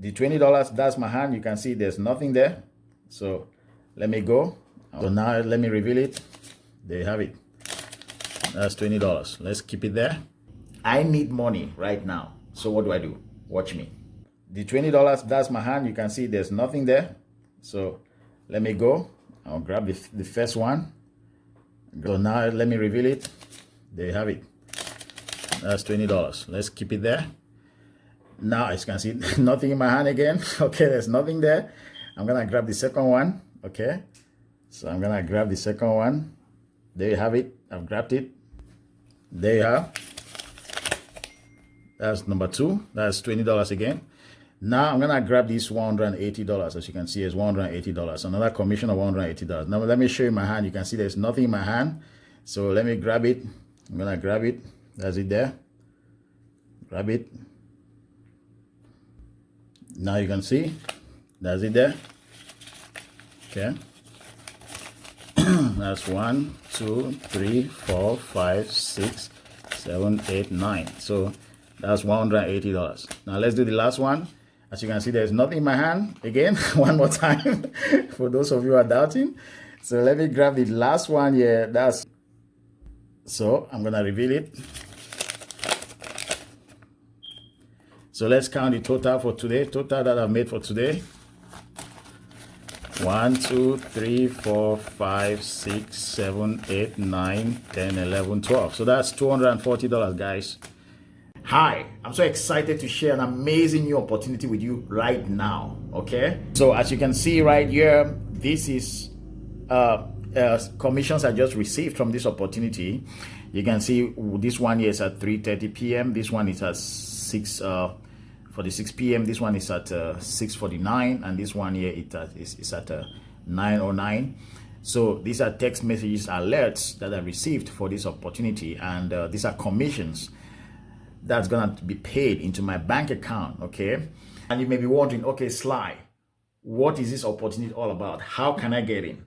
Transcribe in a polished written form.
The $20, that's my hand. You can see there's nothing there. So let me go. So now let me reveal it. There you have it. That's $20. Let's keep it there. I need money right now. So what do? Watch me. The $20, that's my hand. You can see there's nothing there. So let me go. I'll grab the first one. So now let me reveal it. There you have it. That's $20. Let's keep it there. Now as you can see, nothing in my hand again. Okay, there's nothing there. I'm gonna grab the second one. Okay, so I'm gonna grab the second one. There you have it. I've grabbed it. There you have. That's number two. That's $20 again. Now I'm gonna grab this $180. As you can see, it's $180. Another commission of $180. Now let me show you my hand. You can see there's nothing in my hand. So let me grab it. I'm gonna grab it. That's it there. Grab it. Now you can see. That's it there. Okay. That's 1, 2, 3, 4, 5, 6, 7, 8, 9. So that's $180. Now let's do the last one. As you can see, there's nothing in my hand. Again, one more time for those of you who are doubting. So let me grab the last one here. So I'm gonna reveal it. So let's count the total for today. Total that I've made for today. 1, 2, 3, 4, 5, 6, 7, 8, 9, 10, 11, 12. So that's $240, guys. Hi, I'm so excited to share an amazing new opportunity with you right now. Okay, so as you can see right here, this is commissions I just received from this opportunity. You can see this one here is at 3:30 p.m. This one is at 6 p.m. This one is at 6:49, and this one here is at 9:09. So these are text messages, alerts that I received for this opportunity, and these are commissions that's gonna be paid into my bank account. Okay, and you may be wondering, okay, Sly, what is this opportunity all about? How can I get in?